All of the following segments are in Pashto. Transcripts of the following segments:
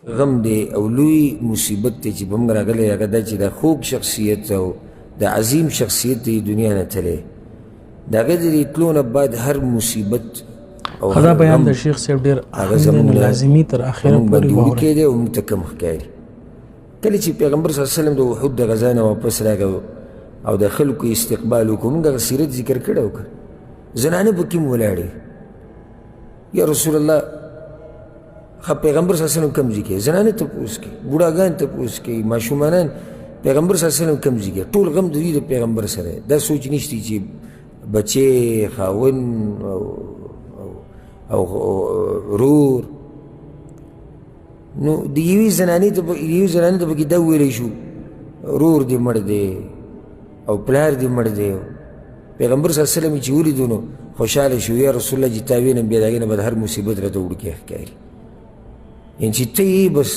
غم دی او لوی مصیبت دی چې په موږ راغلی هغه دا چې دا خوږ شخصیت او د عظیم شخصیت دی دنیا نه تللی د هغه د تلو نه بعد هر مصیبت او دا بیان د شیخ صاحب ډېر لازمي تر اخره پورې واورئ دی او موږ ته کم ښکاري کله چې پیغمبر صلی الله علیه وسلم د احد د غزا نه واپس راغی او د خلکو استقبال وکړو موږ هغه سیرت ذکر کړی و که زنانې پکې م ولاړې یا رسول الله پیغمبر صلی الله علیه وسلم کم ځای کې زنانې تپوس کوي بوډاګان تپوس کوي ماشومانان پیغمبر صلی الله علیه وسلم کم ځای کې ټول غم د دوی د پیغمبر سره دا سوچ نشته چې بچې خاوند او رور نو د یوې زنانې ته پکې دا وویلی شو رور دې مړ دی او پلار دې مړ دی پیغمبر صلی الله علیه وسلم چې ولیدو نو خوشحاله شو یا رسول الله چې تا وینم بیا د هغې نه به هر مصیبت راته وړوکی ښکاري یعنې چې ته یې بس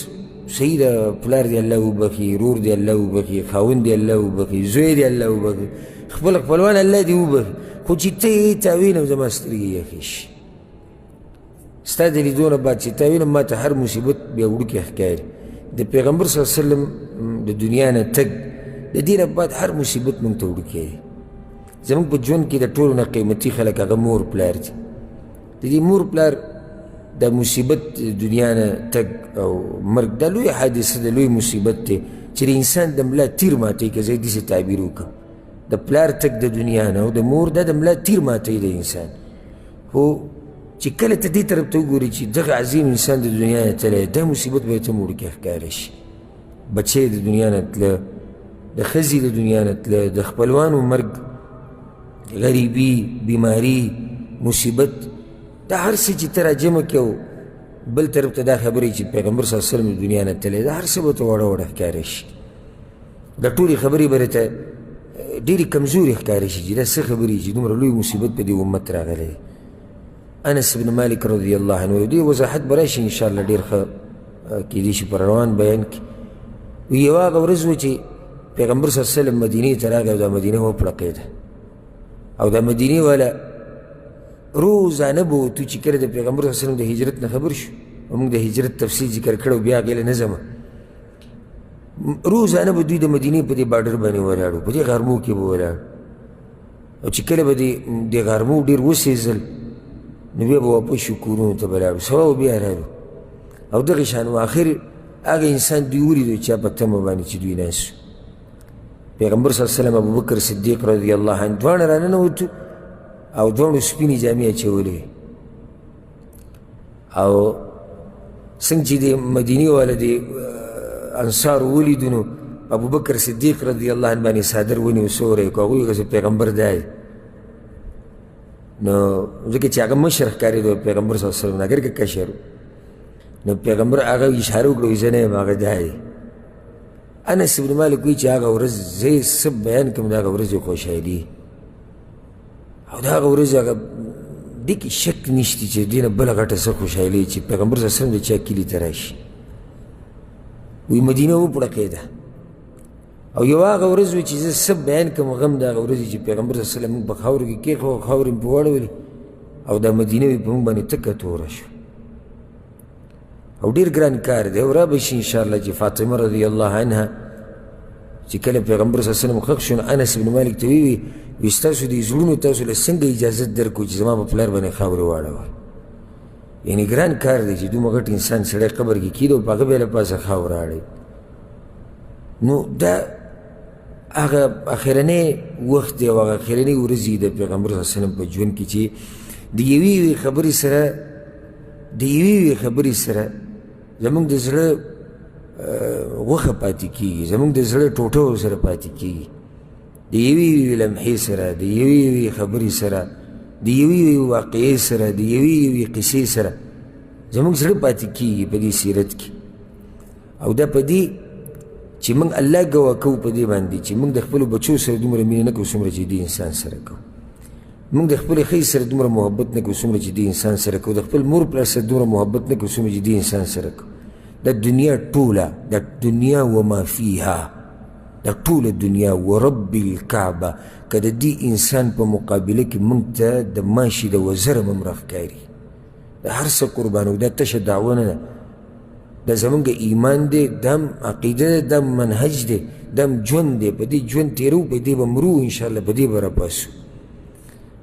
صحیح ده پلار دې الله وبخي رور دې الله وبخي خاوند دې الله وبخي زوی دې الله وبخي خپل خپلوان الله دې وبخي خو چې ته یې تا وینم زما سترګې یخې شي ستا د لیدو نه بعد چې تا وینم ما ته هر مصیبت بیا وړوکی ښکاري د پیغمبر صلی الله علیه وسلم د دنیا نه تګ د دې نه بعد هر مصیبت موږ ته وړوکی دی زموږ په ژوند کې د ټولو نه قیمتي خلک هغه مور پلار دي د دې مور پلار د مصیبت دنیا نه تګ او مرګ دا لوی حادثه ده لوی مصیبت دی چې د انسان د ملا تیر ماتوي که زه یې داسې تعبیر وکړم د پلار تګ د دنیا نه او د مور دا د ملا تیر ماتوي د انسان خو چې کله ته دې طرف ته وګورې چې دغه عظیم انسان د دنیا نه تللی دا مصیبت به یې ته وړوکی ښکاره شي بچی د دنیا نه تله د ښځې د دنیا نه تله د خپلوانو مرګ غریبي بیماري مصیبت دا هر څه چې ته راجمع کړې او بل طرف ته دا خبرې چې پیغمبر صلی الله علیه وسلم د دنیا نه تللی دا هر څه به ته وړه وړه ښکاره شي دا ټولې خبرې به راته ډېرې کمزورې ښکاره شي چې دا څه خبرې چې دومره لوی مصیبت په دې امت راغلی دی انس بن مالک رضی الله عنه دې وضاحت به راشي انشاءالله ډېر ښه کیدای شي په روان بیان کې یوه هغه ورځ و چې پیغمبر صلی الله علیه وسلم مدینې ته راغی او دا مدینه وپړقېده او دا مدینې والا روزانه به وتو چې کله د پیغمبر صلی الله علیه وسلم د هجرت نه خبر شو او موږ د هجرت تفصیل ذکر کړی بیا هغې له نه ځمه روزانه به دوی د مدینې په دې باډر باندې ولاړو په دې غرمو کې به ولاړ او چې کله به د غرمو ډېر وسېزل نو بیا به واپس شو کورونو ته به لاړو سبا به بیا رالو او دغې شان و آخر هغه انسان دوی ولیدو چا په تمه باندې چې دوی ناست شو پیغمبر صلی الله علیه وسلم ابوبکر صدیق رضی الله عنه دواړه راننوتو او دواړو سپینې جامې اچولې او څنګه چې د مدینې والا د انصارو ولیدو نو ابوبکر صدیق رضی الله عنه باندې څادر ونیو سوری کړو هغوی هغسې پیغمبر دی نو ځکه چې هغه مشر ښکارېدو پیغمبر صلی الله علیه وسلم اگر که کشر نو پیغمبر هغه اشاره وکړه زه نه یم هغه دی انس بن مالک وایي چې هغه ورځ زه یې څه بیان کړم د هغه ورځې خوشحالي او د هغه ورځې هغه دې کې شک نشته چې دې نه بله غټه څه خوشحالي چې پیغمبر صلی الله علیه وسلم د چا کلي ته راشي وایي مدینه وپړقېده او یو هغه ورځ وي چې زه څه بیان کړم غم د هغه ورځې چې پیغمبر صلی الله علیه وسلم موږ په خاورو کې کېښوه خاورې مې په واړولې او دا مدینه مې په موږ باندې تکه توره شو او ډېر ګران کار دی او را به شي انشاءالله چې فاطمه رضی الله عنها چې کله پیغمبر صلی الله علیه وسلم ښخ شو نو انس بن مالک ته ویې وي ستاسو دې زړونو تاسو له څنګه اجازت درکړو چې زما په پلار باندې خاورې واړوئ یعنې ګران کار دی چې دومره غټ انسان سړی قبر کې کېده او په هغه بیا له پاسه خاوره اړوي نو دا هغه اخرنی وخت دی او هغه اخرنی ورځې د پیغمبر صلی الله علیه وسلم په ژوند کې چې د یوې خبرې سره زموږ د زړه غوښه پاتې کېږي زموږ د زړه ټوټه ورسره پاتې کېږي د یوې لمحې سره د یوې خبرې سره د یوې واقعې سره د یوې قصې سره زموږ زړه پاتې کېږي په دې سیرت کې او دا په دې چې موږ الله ګواه کوو په دې باندې چې موږ د خپلو بچو سره دومره مینه نه کوو څومره چې دې انسان سره کوو موږ د خپلې ښځې سره دومره محبت نه کوو څومره چې دې انسان سره کوو د خپل مور پلار سره دومره محبت نه کوو څومره چې دې انسان سره کوو دا دنیا ټوله دا دنیا وما فیها دا ټوله دنیا ورب الکعبه که د دې انسان په مقابله کې موږ ته د ماشي د وزره هم راښکاري د هر څه قربانو دا تشه دعوه نه ده دا زمونږ ایمان دی، دام عقیده ده، دام منهج دی، دام ژوند دی. په دې ژوند تېرو، په دې به مرو انشاءالله، په دې به راپاسو.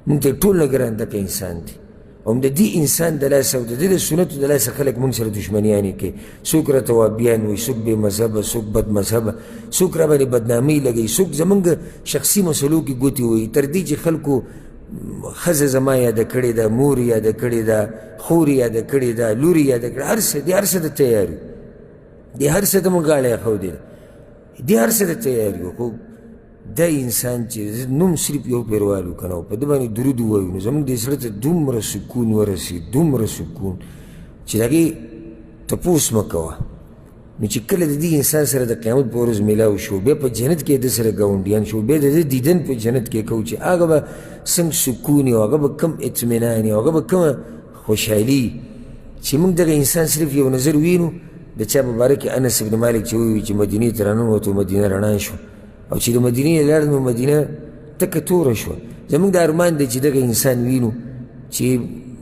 مونږ ته ټول نه ګران دکه انسان دی. او د دې انسان د لاسه او د دې د سنتو د لاسه خلک مونږ سره دشمنیانې کوي. څوک راته وابیان وایي، څوک بې مذهبه، څوک بد مذهبه، څوک را باندې بدنامۍ لګوي، څوک زمونږ شخصي مسلو کې ګوتې وایي، تر دې چې خلکو ښځه زما یاده کړې ده، مور یاده کړې ده، خور یاده کړې ده، لور یاده کړې، هر څه دې هر څه ته تیار یو، دې هر څه ته مونږ غاړه ایښودې ده، دې هر څه ته تیار یو. خو دا انسان چې نوم صرف یو پیروال وکړه او په ده باندې درود ووایو، نو زموږ دې زړه ته دومره سکون ورسي، دومره سکون چې د هغې تپوس مه کوه. نو چې کله د دې انسان سره د قیامت په ورځ میلاو شو، بیا په جنت کې د سره ګاونډیان شو، بیا د ده دیدن په جنت کې کوو چې هغه به څنګه سکون او هغه به کم اطمینان او هغه به کومه خوشحالي چې موږ دغه انسان صرف یو نظر وینو. د چا په باره کې انس ابن مالک چې ووایي چې مدینې ته راننوتو، مدینه رڼا شو، او چې د مدینې لاړ نو مدینه تکه توره شوه. زموږ د ارمان دی چې دغه انسان وینو چې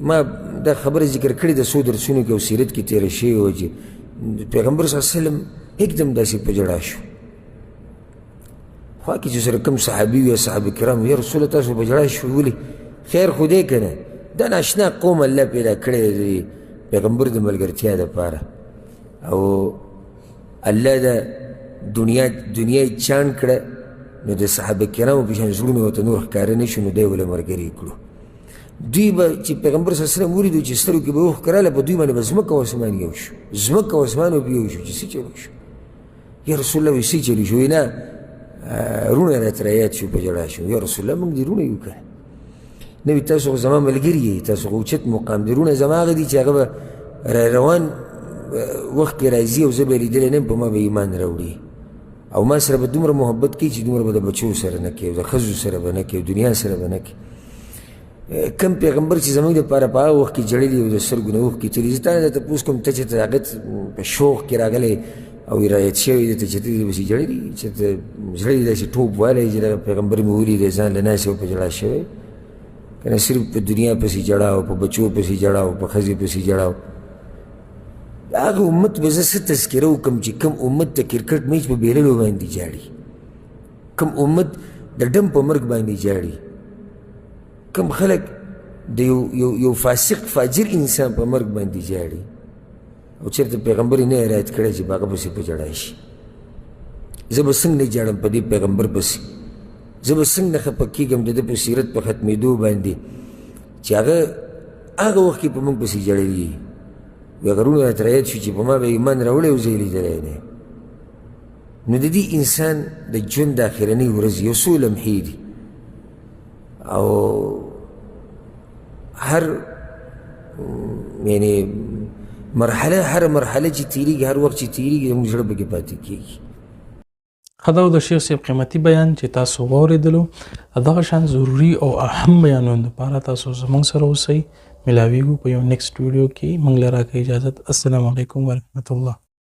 ما دا خبره ذکر کړې د څو درسونو کې او سیرت کې تېره شوې وه چې پیغمبر صلی الله علیه وسلم एकदम داسې په ژړا شو. خوا کې چې سره کوم صحابي یا صحابه کرام، یا رسول الله تاسو په ژړا شو ولې؟ خیر خو دی که نه، دا ناشنا قوم الله پیدا کړی دی د پیغمبر د ملګرتیا دپاره، او الله د دنیا یې چاڼ کړه، نو د صحابه کرامو په شان زړونه ورته نور ښکاره نه شو، نو دی وله ملګري کړو. دوی به چې پیغمبر صلی الله علیه وسلم ولیدو چې سترګو کې به اوښ کراله، په دوی باندې به ځمکه او اسمان یو شو، ځمکه او اسمان به یو شو چې څه چلو شو. یا رسول الله وایي څه چلو شو؟ وایي نه روڼه راته رایاد شو، په ژړا شو. یا رسول الله موږ دې روڼه یو که نه وي؟ تاسو خو زما ملګري یې، تاسو خو اوچت مقام دي. روڼه زما هغه دي چې هغه به را روان وخت کې راځي او زه به یې لیدلی نه یم، په ما به ایمان راوړي، او ما سره به دومره محبت کوي چې دومره به د بچو سره نه کوي، او د ښځو سره به نه کوي، او دنیا سره به نه کوي. کم پیغمبر چې زموږ دپاره په هغه وخت کې جړلي او د سترګو نه اوښکې تللي. زه تا نه درته تپوس کوم، ته چې ته هغه په شوق کې راغلی او رایت شوی دی، ته چې ته دې پسې جړلي، چې ته زړه دې داسې ټوپ والی چې دغه پیغمبر مې ولید ځان له ناسې او په ژړا شوی، که نه صرف په دنیا پسې ژړا او په بچو پسې ژړا او په ښځې پسې ژړا. هغه امت به زه څه تذکره وکړم چې کوم امت د کرکټ میچ په بیللو باندې جاړي، کوم امت د ډم په مرګ باندې جاړي، کوم خلک د یو فاسق فاجر انسان په مرګ باندې جاړي، او چېرته پیغمبر یې نه هدایت کړی چې په هغه پسې په ژړا شي. زه به څنګه نه جاړم په دې پیغمبر پسې، زه به څنګه نه خفه کېږم د ده په سیرت په ختمېدو باندې چې هغه وخت کې په موږ پسې جړلي، هغه روڼه راته رایاد شو چې په ما به ایمان راوړی او زه یې لیدلی دی. نو د دې انسان د ژوند د اخرنۍ ورځې یو څو لمحې دي، او هر یعنې هره مرحله چې تېرېږي، هر وخت چې تېرېږي زموږ زړه پکې پاتې کېږي. دا د شیخ صاحب قیمتي بیان چې تاسو واورېدلو، دغه شان ضروري او اهم بیانونو لپاره تاسو زموږ سره اوسئ. ملاویږو په یو نیکسټ ویډیو کې. موږ له راکړئ اجازت. السلام علیکم ورحمة الله.